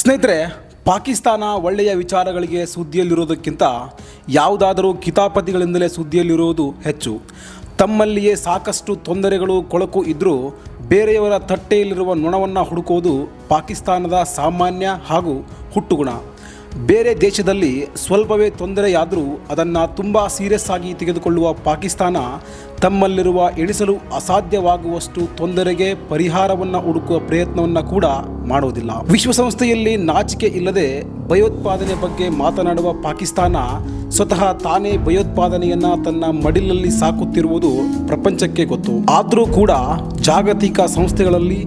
ಸ್ನೇಹಿತರೆ, ಪಾಕಿಸ್ತಾನ ಒಳ್ಳೆಯ ವಿಚಾರಗಳಿಗೆ ಸುದ್ದಿಯಲ್ಲಿರೋದಕ್ಕಿಂತ ಯಾವುದಾದರೂ ಕಿತಾಪತಿಗಳಿಂದಲೇ ಸುದ್ದಿಯಲ್ಲಿರುವುದು ಹೆಚ್ಚು. ತಮ್ಮಲ್ಲಿಯೇ ಸಾಕಷ್ಟು ತೊಂದರೆಗಳು ಕೊಳಕು ಇದ್ದರೂ ಬೇರೆಯವರ ತಟ್ಟೆಯಲ್ಲಿರುವ ನೊಣವನ್ನು ಹುಡುಕೋದು ಪಾಕಿಸ್ತಾನದ ಸಾಮಾನ್ಯ ಹಾಗೂ ಹುಟ್ಟುಗುಣ. ಬೇರೆ ದೇಶದಲ್ಲಿ ಸ್ವಲ್ಪವೇ ತೊಂದರೆಯಾದರೂ ಅದನ್ನು ತುಂಬ ಸೀರಿಯಸ್ ಆಗಿ ತೆಗೆದುಕೊಳ್ಳುವ ಪಾಕಿಸ್ತಾನ ತಮ್ಮಲ್ಲಿರುವ ಎಣಿಸಲು ಅಸಾಧ್ಯವಾಗುವಷ್ಟು ತೊಂದರೆಗೆ ಪರಿಹಾರವನ್ನು ಹುಡುಕುವ ಪ್ರಯತ್ನವನ್ನು ಕೂಡ ಮಾಡೋದಿಲ್ಲ. ವಿಶ್ವಸಂಸ್ಥೆಯಲ್ಲಿ ನಾಚಿಕೆ ಇಲ್ಲದೆ ಭಯೋತ್ಪಾದನೆ ಬಗ್ಗೆ ಮಾತನಾಡುವ ಪಾಕಿಸ್ತಾನ ಸ್ವತಃ ತಾನೇ ಭಯೋತ್ಪಾದನೆಯನ್ನು ತನ್ನ ಮಡಿಲಲ್ಲಿ ಸಾಕುತ್ತಿರುವುದು ಪ್ರಪಂಚಕ್ಕೆ ಗೊತ್ತು. ಆದರೂ ಕೂಡ ಜಾಗತಿಕ ಸಂಸ್ಥೆಗಳಲ್ಲಿ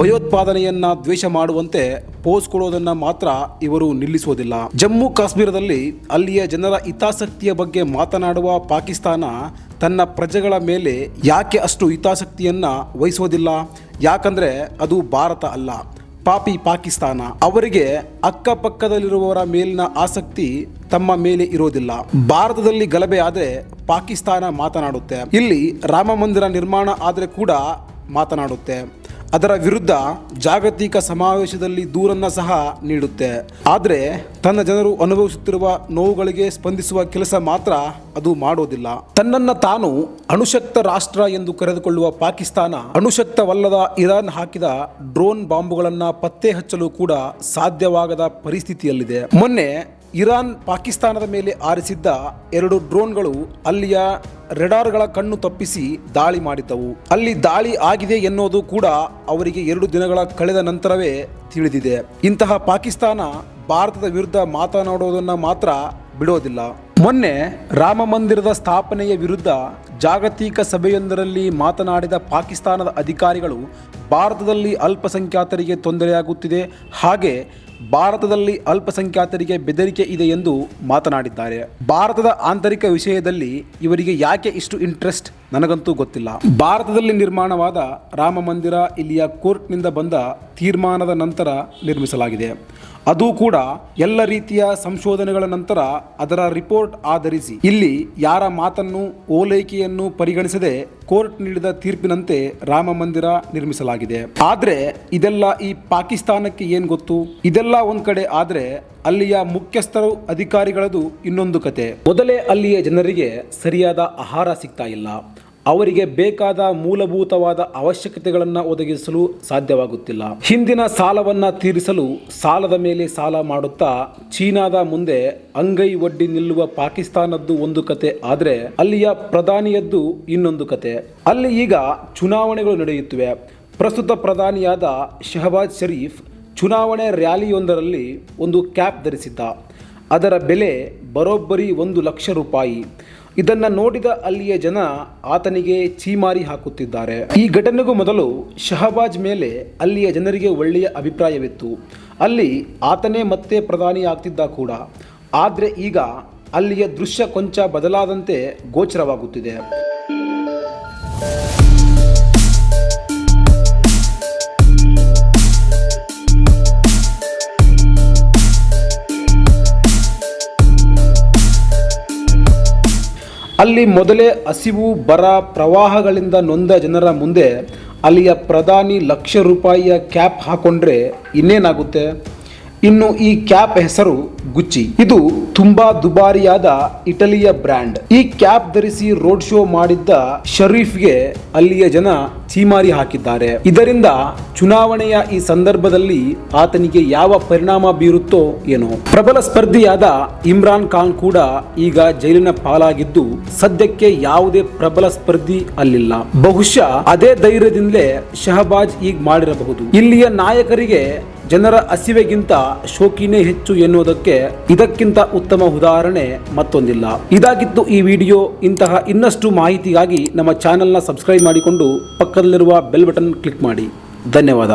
ಭಯೋತ್ಪಾದನೆಯನ್ನ ದ್ವೇಷ ಮಾಡುವಂತೆ ಪೋಸ್ ಕೊಡೋದನ್ನು ಮಾತ್ರ ಇವರು ನಿಲ್ಲಿಸುವುದಿಲ್ಲ. ಜಮ್ಮು ಕಾಶ್ಮೀರದಲ್ಲಿ ಅಲ್ಲಿಯ ಜನರ ಹಿತಾಸಕ್ತಿಯ ಬಗ್ಗೆ ಮಾತನಾಡುವ ಪಾಕಿಸ್ತಾನ ತನ್ನ ಪ್ರಜೆಗಳ ಮೇಲೆ ಯಾಕೆ ಅಷ್ಟು ಹಿತಾಸಕ್ತಿಯನ್ನ ವಹಿಸೋದಿಲ್ಲ? ಯಾಕಂದ್ರೆ ಅದು ಭಾರತ ಅಲ್ಲ, ಪಾಪಿ ಪಾಕಿಸ್ತಾನ. ಅವರಿಗೆ ಅಕ್ಕಪಕ್ಕದಲ್ಲಿರುವವರ ಮೇಲಿನ ಆಸಕ್ತಿ ತಮ್ಮ ಮೇಲೆ ಇರೋದಿಲ್ಲ. ಭಾರತದಲ್ಲಿ ಗಲಭೆ ಆದರೆ ಪಾಕಿಸ್ತಾನ ಮಾತನಾಡುತ್ತೆ, ಇಲ್ಲಿ ರಾಮ ಮಂದಿರ ನಿರ್ಮಾಣ ಆದರೆ ಕೂಡ ಮಾತನಾಡುತ್ತೆ, ಅದರ ವಿರುದ್ಧ ಜಾಗತಿಕ ಸಮಾವೇಶದಲ್ಲಿ ದೂರನ್ನು ಸಹ ನೀಡುತ್ತೆ. ಆದರೆ ತನ್ನ ಜನರು ಅನುಭವಿಸುತ್ತಿರುವ ನೋವುಗಳಿಗೆ ಸ್ಪಂದಿಸುವ ಕೆಲಸ ಮಾತ್ರ ಅದು ಮಾಡೋದಿಲ್ಲ. ತನ್ನನ್ನು ತಾನು ಅಣುಶಕ್ತ ರಾಷ್ಟ್ರ ಎಂದು ಕರೆದುಕೊಳ್ಳುವ ಪಾಕಿಸ್ತಾನ ಅಣುಶಕ್ತವಲ್ಲದ ಇರಾನ್ ಹಾಕಿದ ಡ್ರೋನ್ ಬಾಂಬುಗಳನ್ನು ಪತ್ತೆ ಹಚ್ಚಲು ಕೂಡ ಸಾಧ್ಯವಾಗದ ಪರಿಸ್ಥಿತಿಯಲ್ಲಿದೆ. ಮೊನ್ನೆ ಇರಾನ್ ಪಾಕಿಸ್ತಾನದ ಮೇಲೆ ಆರಿಸಿದ್ದ 2 ಡ್ರೋನ್ಗಳು ಅಲ್ಲಿಯ ರೆಡಾರ್ಗಳ ಕಣ್ಣು ತಪ್ಪಿಸಿ ದಾಳಿ ಮಾಡಿದ್ದವು. ಅಲ್ಲಿ ದಾಳಿ ಆಗಿದೆ ಎನ್ನುವುದು ಕೂಡ ಅವರಿಗೆ 2 ದಿನಗಳ ಕಳೆದ ನಂತರವೇ ತಿಳಿದಿದೆ. ಇಂತಹ ಪಾಕಿಸ್ತಾನ ಭಾರತದ ವಿರುದ್ಧ ಮಾತನಾಡುವುದನ್ನು ಮಾತ್ರ ಬಿಡೋದಿಲ್ಲ. ಮೊನ್ನೆ ರಾಮ ಮಂದಿರದ ಸ್ಥಾಪನೆಯ ವಿರುದ್ಧ ಜಾಗತಿಕ ಸಭೆಯೊಂದರಲ್ಲಿ ಮಾತನಾಡಿದ ಪಾಕಿಸ್ತಾನದ ಅಧಿಕಾರಿಗಳು ಭಾರತದಲ್ಲಿ ಅಲ್ಪಸಂಖ್ಯಾತರಿಗೆ ತೊಂದರೆಯಾಗುತ್ತಿದೆ, ಹಾಗೆ ಭಾರತದಲ್ಲಿ ಅಲ್ಪಸಂಖ್ಯಾತರಿಗೆ ಬೆದರಿಕೆ ಇದೆ ಎಂದು ಮಾತನಾಡಿದ್ದಾರೆ. ಭಾರತದ ಆಂತರಿಕ ವಿಷಯದಲ್ಲಿ ಇವರಿಗೆ ಯಾಕೆ ಇಷ್ಟು ಇಂಟ್ರೆಸ್ಟ್ ನನಗಂತೂ ಗೊತ್ತಿಲ್ಲ. ಭಾರತದಲ್ಲಿ ನಿರ್ಮಾಣವಾದ ರಾಮ ಮಂದಿರ ಇಲ್ಲಿಯ ಕೋರ್ಟ್ನಿಂದ ಬಂದ ತೀರ್ಮಾನದ ನಂತರ ನಿರ್ಮಿಸಲಾಗಿದೆ. ಅದು ಕೂಡ ಎಲ್ಲ ರೀತಿಯ ಸಂಶೋಧನೆಗಳ ನಂತರ ಅದರ ರಿಪೋರ್ಟ್ ಆಧರಿಸಿ. ಇಲ್ಲಿ ಯಾರ ಮಾತನ್ನು ಓಲೈಕೆಯನ್ನು ಪರಿಗಣಿಸದೆ ಕೋರ್ಟ್ ನೀಡಿದ ತೀರ್ಪಿನಂತೆ ರಾಮ ಮಂದಿರ ನಿರ್ಮಿಸಲಾಗಿದೆ. ಆದ್ರೆ ಇದೆಲ್ಲ ಈ ಪಾಕಿಸ್ತಾನಕ್ಕೆ ಏನ್ ಗೊತ್ತು? ಇದೆಲ್ಲ ಒಂದ್ ಕಡೆ ಆದ್ರೆ ಅಲ್ಲಿಯ ಮುಖ್ಯಸ್ಥರು ಅಧಿಕಾರಿಗಳದು ಇನ್ನೊಂದು ಕತೆ. ಮೊದಲೇ ಅಲ್ಲಿಯ ಜನರಿಗೆ ಸರಿಯಾದ ಆಹಾರ ಸಿಗ್ತಾ ಇಲ್ಲ, ಅವರಿಗೆ ಬೇಕಾದ ಮೂಲಭೂತವಾದ ಅವಶ್ಯಕತೆಗಳನ್ನು ಒದಗಿಸಲು ಸಾಧ್ಯವಾಗುತ್ತಿಲ್ಲ. ಹಿಂದಿನ ಸಾಲವನ್ನು ತೀರಿಸಲು ಸಾಲದ ಮೇಲೆ ಸಾಲ ಮಾಡುತ್ತಾ ಚೀನಾದ ಮುಂದೆ ಅಂಗೈ ಒಡ್ಡಿ ನಿಲ್ಲುವ ಪಾಕಿಸ್ತಾನದ್ದು ಒಂದು ಕತೆ ಆದರೆ ಅಲ್ಲಿಯ ಪ್ರಧಾನಿಯದ್ದು ಇನ್ನೊಂದು ಕತೆ. ಅಲ್ಲಿ ಈಗ ಚುನಾವಣೆಗಳು ನಡೆಯುತ್ತಿವೆ. ಪ್ರಸ್ತುತ ಪ್ರಧಾನಿಯಾದ ಶಹಬಾಜ್ ಶರೀಫ್ ಚುನಾವಣೆ ರ್ಯಾಲಿಯೊಂದರಲ್ಲಿ ಒಂದು ಕ್ಯಾಪ್ ಧರಿಸಿದ್ದ. ಅದರ ಬೆಲೆ ಬರೋಬ್ಬರಿ 1 ಲಕ್ಷ ರೂಪಾಯಿ. ಇದನ್ನು ನೋಡಿದ ಅಲ್ಲಿಯ ಜನ ಆತನಿಗೆ ಚೀಮಾರಿ ಹಾಕುತ್ತಿದ್ದಾರೆ. ಈ ಘಟನೆಗೂ ಮೊದಲು ಶಹಬಾಜ್ ಮೇಲೆ ಅಲ್ಲಿಯ ಜನರಿಗೆ ಒಳ್ಳೆಯ ಅಭಿಪ್ರಾಯವಿತ್ತು. ಅಲ್ಲಿ ಆತನೇ ಮತ್ತೆ ಪ್ರಧಾನಿ ಆಗ್ತಿದ್ದ ಕೂಡ. ಆದರೆ ಈಗ ಅಲ್ಲಿಯ ದೃಶ್ಯ ಕೊಂಚ ಬದಲಾದಂತೆ ಗೋಚರವಾಗುತ್ತಿದೆ. ಅಲ್ಲಿ ಮೊದಲೇ ಹಸಿವು, ಬರ, ಪ್ರವಾಹಗಳಿಂದ ನೊಂದ ಜನರ ಮುಂದೆ ಅಲ್ಲಿಯ ಪ್ರಧಾನಿ ಲಕ್ಷ ರೂಪಾಯಿಯ ಕ್ಯಾಪ್ ಹಾಕೊಂಡ್ರೆ ಇನ್ನೇನಾಗುತ್ತೆ? ಇನ್ನು ಈ ಕ್ಯಾಪ್ ಹೆಸರು ಗುಚ್ಚಿ. ಇದು ತುಂಬಾ ದುಬಾರಿಯಾದ ಇಟಲಿಯ ಬ್ರ್ಯಾಂಡ್. ಈ ಕ್ಯಾಪ್ ಧರಿಸಿ ರೋಡ್ ಶೋ ಮಾಡಿದ್ದ ಶರೀಫ್ಗೆ ಅಲ್ಲಿಯ ಜನ ಚೀಮಾರಿ ಹಾಕಿದ್ದಾರೆ. ಇದರಿಂದ ಚುನಾವಣೆಯ ಈ ಸಂದರ್ಭದಲ್ಲಿ ಆತನಿಗೆ ಯಾವ ಪರಿಣಾಮ ಬೀರುತ್ತೋ ಏನೋ. ಪ್ರಬಲ ಸ್ಪರ್ಧಿಯಾದ ಇಮ್ರಾನ್ ಖಾನ್ ಕೂಡ ಈಗ ಜೈಲಿನ ಪಾಲಾಗಿದ್ದು ಸದ್ಯಕ್ಕೆ ಯಾವುದೇ ಪ್ರಬಲ ಸ್ಪರ್ಧಿ ಅಲ್ಲಿಲ್ಲ. ಬಹುಶಃ ಅದೇ ಧೈರ್ಯದಿಂದಲೇ ಶಹಬಾಜ್ ಈಗ ಮಾಡಿರಬಹುದು. ಇಲ್ಲಿಯ ನಾಯಕರಿಗೆ ಜನರ ಹಸಿವೆಗಿಂತ ಶೋಕಿನೇ ಹೆಚ್ಚು ಎನ್ನುವುದಕ್ಕೆ ಇದಕ್ಕಿಂತ ಉತ್ತಮ ಉದಾಹರಣೆ ಮತ್ತೊಂದಿಲ್ಲ. ಇದಾಗಿತ್ತು ಈ ವಿಡಿಯೋ. ಇಂತಹ ಇನ್ನಷ್ಟು ಮಾಹಿತಿಗಾಗಿ ನಮ್ಮ ಚಾನೆಲ್ನ ಸಬ್ಸ್ಕ್ರೈಬ್ ಮಾಡಿಕೊಂಡು ಪಕ್ಕದಲ್ಲಿರುವ ಬೆಲ್ ಬಟನ್ ಕ್ಲಿಕ್ ಮಾಡಿ. ಧನ್ಯವಾದ.